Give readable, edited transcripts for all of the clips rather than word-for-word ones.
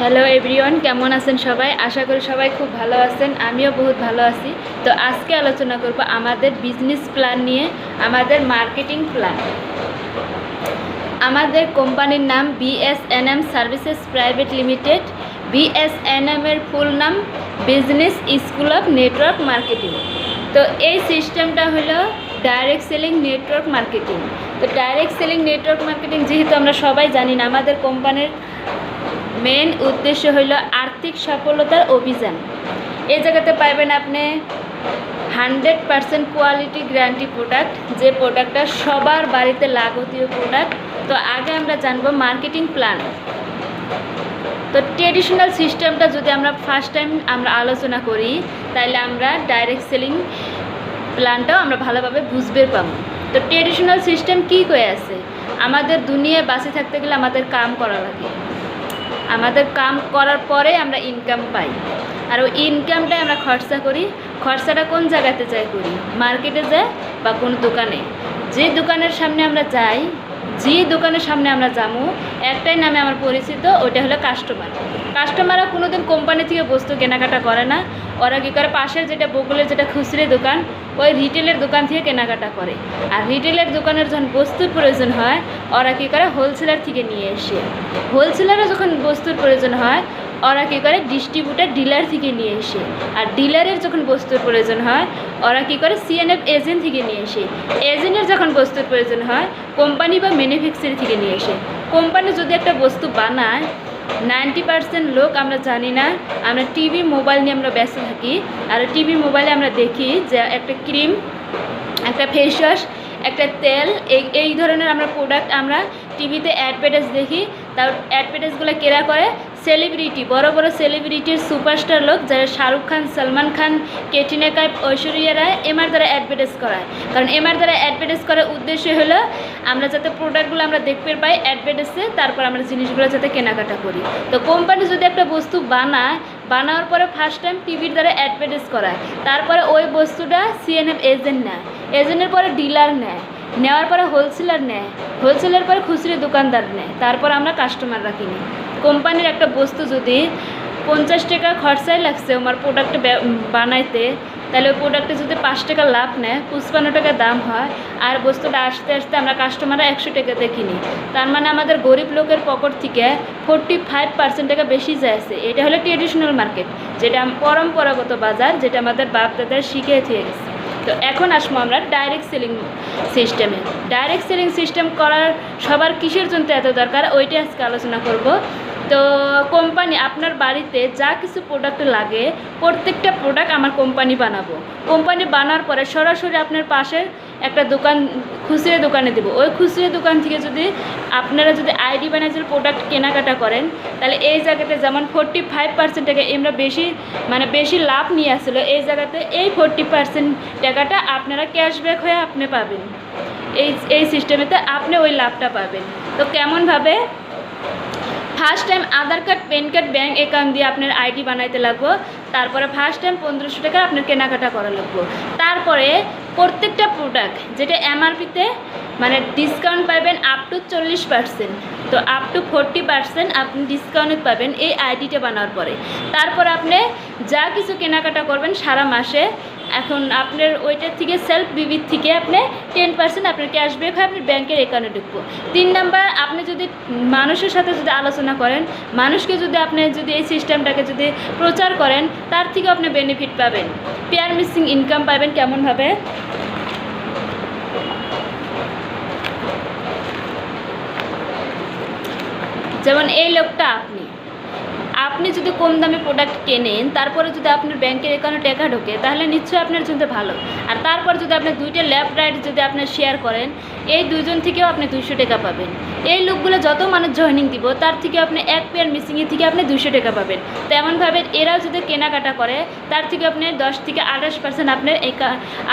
Hello everyone, কেমন আছেন সবাই? আশা করি সবাই খুব ভালো আছেন। আমিও বহুত ভালো আছি। তো আজকে আলোচনা করব আমাদের বিজনেস প্ল্যান নিয়ে, আমাদের মার্কেটিং প্ল্যান। আমাদের কোম্পানির নাম BSNM services private limited. BSNM এর ফুল নাম business school of network marketing. তো এই সিস্টেমটা হলো ডাইরেক্ট সেলিং নেটওয়ার্ক মার্কেটিং। তো ডাইরেক্ট সেলিং নেটওয়ার্ক মার্কেটিং যেহেতু আমরা সবাই জানি না, আমাদের কোম্পানির মেন উদ্দেশ্য হইল আর্থিক সফলতার অভিযান। এই জায়গাতে পাইবেন আপনি 100% কোয়ালিটি গ্যারান্টি প্রোডাক্ট, যে প্রোডাক্টটা সবার বাড়িতে লাগতীয় প্রোডাক্ট। তো আগে আমরা জানবো মার্কেটিং প্ল্যান। তো ট্রেডিশনাল সিস্টেমটা যদি আমরা ফার্স্ট টাইম আমরা আলোচনা করি, তাহলে আমরা ডাইরেক্ট সেলিং প্ল্যানটাও আমরা ভালোভাবে বুঝবে পাবো। তো ট্রেডিশনাল সিস্টেম কী করে আছে? আমাদের দুনিয়ায় বাঁচে থাকতে গেলে আমাদের কাম করা লাগে। আমাদের কাম করার পরে আমরা ইনকাম পাই, আর ওই ইনকামটাই আমরা খরচা করি। খরচাটা কোন জায়গাতে যাই করি? মার্কেটে যাই বা কোনো দোকানে। যে দোকানের সামনে আমরা যাই, যে দোকানের সামনে আমরা যাবো, একটাই নামে আমার পরিচিত, ওইটা হলো কাস্টমার। কাস্টমাররা কোনো দিন কোম্পানি থেকে বস্তু কেনাকাটা করে না। ওরা কী করে? পাশের যেটা বগুলের যেটা খুচরো দোকান, ওই রিটেলের দোকান থেকে কেনাকাটা করে। আর রিটেলের দোকানের যখন বস্তুর প্রয়োজন হয়, ওরা কী করে? হোলসেলার থেকে নিয়ে এসে, হোলসেলারে যখন বস্তুর প্রয়োজন হয়, ওরা কী করে? ডিস্ট্রিবিউটার ডিলার থেকে নিয়ে এসে, আর ডিলারের যখন বস্তুর প্রয়োজন হয়, ওরা কী করে? CNF এজেন্ট থেকে নিয়ে এসে, এজেন্টের যখন বস্তুর প্রয়োজন হয়, কোম্পানি বা ম্যানুফ্যাকচারি থেকে নিয়ে এসে। কোম্পানি যদি একটা বস্তু বানায়, 90% লোক আমরা জানি না। আমরা টিভি মোবাইল নিয়ে আমরা ব্যস্ত থাকি, আর টিভি মোবাইলে আমরা দেখি যে একটা ক্রিম, একটা ফেস ওয়াশ, একটা তেল, এই ধরনের আমরা প্রোডাক্ট আমরা টিভিতে অ্যাডভার্টাইজ দেখি। তার অ্যাডভার্টাইজগুলো কেরা করে? সেলিব্রিটি, বড় বড় সেলিব্রিটির সুপারস্টার লোক, যারা শাহরুখ খান, সলমান খান, ক্যাটরিনা কাইফ, ঐশ্বরিয়া রায়, এমার দ্বারা অ্যাডভার্টাইজ করায়। কারণ এমার দ্বারা অ্যাডভার্টাইজ করার উদ্দেশ্য হলো আমরা যাতে প্রোডাক্টগুলো আমরা দেখতে পাই অ্যাডভার্টাইজে, তারপর আমরা জিনিসগুলো যাতে কেনাকাটা করি। তো কোম্পানি যদি একটা বস্তু বানানোর পরে ফার্স্ট টাইম টিভির দ্বারা অ্যাডভার্টাইজ করায়, তারপরে ওই বস্তুটা CNF এজেন্ট নেয়, এজেন্টের পরে ডিলার নেয়, নেওয়ার পরে হোলসেলার নেয়, হোলসেলের পরে খুচরো দোকানদার নেয়, তারপর আমরা কাস্টমাররা কিনি। কোম্পানির একটা বস্তু যদি 50 টাকা খরচাই লাগছে আমার প্রোডাক্ট বানাইতে, তাহলে ওই প্রোডাক্টে যদি 5 টাকা লাভ নেয়, 55 টাকা দাম হয়, আর বস্তুটা আসতে আসতে আমরা কাস্টমাররা 100 টাকাতে কিনি। তার মানে আমাদের গরিব লোকের পকেট থেকে 45% টাকা বেশি যাচ্ছে। এটা হলো ট্রেডিশনাল মার্কেট, যেটা পরম্পরাগত বাজার, যেটা আমাদের বাপ দাদার শিখে থেকে গেছে। তো এখন আসবো আমরা ডাইরেক্ট সেলিং সিস্টেমে। ডাইরেক্ট সেলিং সিস্টেম করার সবার কিসের জন্য এত দরকার, ওইটাই আজকে আলোচনা করব। তো কোম্পানি আপনার বাড়িতে যা কিছু প্রোডাক্ট লাগে, প্রত্যেকটা প্রোডাক্ট আমার কোম্পানি বানাবো। কোম্পানি বানার পরে সরাসরি আপনার পাশের একটা দোকান, খুচরো দোকানে দেবো। ওই খুচরো দোকান থেকে যদি আপনারা যদি আইডি বানাইজের প্রোডাক্ট কেনাকাটা করেন, তাহলে এই জায়গাতে যেমন 45% টাকা আমরা বেশি লাভ নিয়ে আসছিলো, এই জায়গাতে এই 40% টাকাটা আপনারা ক্যাশব্যাক হয়ে আপনি পাবেন। এই সিস্টেমেতে আপনি ওই লাভটা পাবেন। তো কেমনভাবে? First time Aadhaar card, PAN card, bank account দিয়ে আপনার আইডি বানাইতে লাগবো। তারপরে ফার্স্ট টাইম 1500 টাকা আপনার কেনাকাটা করা লাগবো। তারপরে প্রত্যেকটা প্রোডাক্ট যেটা MRPতে ডিসকাউন্ট পাবেন আপ টু 40%, তো আপ টু 40% আপনি ডিসকাউন্ট পাবেন এই আইডিটা বানানোর পরে। তারপর আপনি যা কিছু কেনাকাটা করবেন সারা মাসে, এখন আপনার ওইটার থেকে সেলফ বিবির থেকে আপনি 10% আপনার ক্যাশব্যাক হয় আপনার ব্যাংকের অ্যাকাউন্টে ঢুকবো। 3 নাম্বার, আপনি যদি মানুষের সাথে যদি আলোচনা করেন, মানুষকে যদি আপনি যদি এই সিস্টেমটাকে যদি প্রচার করেন, তার থেকে আপনি বেনিফিট পাবেন। পেয়ার মিসিং ইনকাম পাবেন। কেমনভাবে? যেমন এই লোকটা, আপনি যদি কম দামে প্রোডাক্ট কেনেন, তারপরে যদি আপনার ব্যাংকের অ্যাকাউন্টে টাকা ঢোকে, তাহলে নিশ্চয়ই আপনার জন্য ভালো। আর তারপর যদি আপনি দুইটা লেফট রাইট যদি আপনি শেয়ার করেন, এই দুইজন থেকেও আপনি 200 টাকা পাবেন। এই লোকগুলো যত মানুষ জয়েনিং দিব, তার থেকে আপনি এক পেয়ার মিসিংয়ের থেকে আপনি 200 টাকা পাবেন। তেমনভাবে এরাও যদি কেনাকাটা করে, তার থেকে আপনি 10 থেকে 28%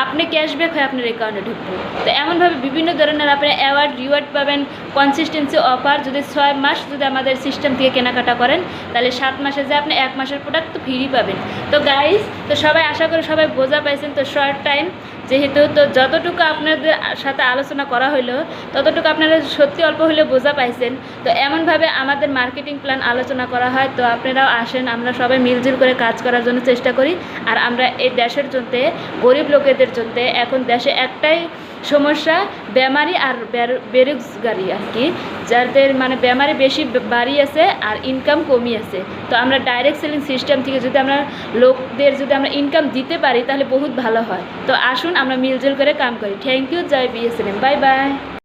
আপনি ক্যাশব্যাক হয়ে আপনার অ্যাকাউন্টে ঢুকবো। তো এমনভাবে বিভিন্ন ধরনের আপনি অ্যাওয়ার্ড রিওয়ার্ড পাবেন, কনসিস্টেন্সি অফার। যদি 6 মাস যদি আমাদের সিস্টেম থেকে কেনাকাটা করেন, তাহলে তাহলে 7 মাসে যে আপনি 1 মাসের প্রোডাক্ট তো ফ্রি পাবেন। তো গাইস, তো সবাই আশা করি সবাই বোঝা পাইছেন। তো শর্ট টাইম যেহেতু, তো যতটুকু আপনাদের সাথে আলোচনা করা হলো ততটুকু আপনারা সত্যি অল্প হলেও বোঝা পাইছেন। তো এমনভাবে আমাদের মার্কেটিং প্ল্যান আলোচনা করা হয়। তো আপনারাও আসেন, আমরা সবাই মিলজুল করে কাজ করার জন্য চেষ্টা করি। আর আমরা এই দেশের জন্য, গরিব লোকেদের জন্য, এখন দেশে একটাই সমস্যা, বেমারি আর বেরোজগারি আর কি, যাদের মানে বেমারি বেশি বাড়ি আছে আর ইনকাম কমই আছে। তো আমরা ডাইরেক্ট সেলিং সিস্টেম থেকে যদি আমরা লোকদের যদি আমরা ইনকাম দিতে পারি তাহলে বহুত ভালো হয়। তো আসুন আমরা মিলজুল করে কাম করি। থ্যাংক ইউ, জয় BSNM, বাই বাই।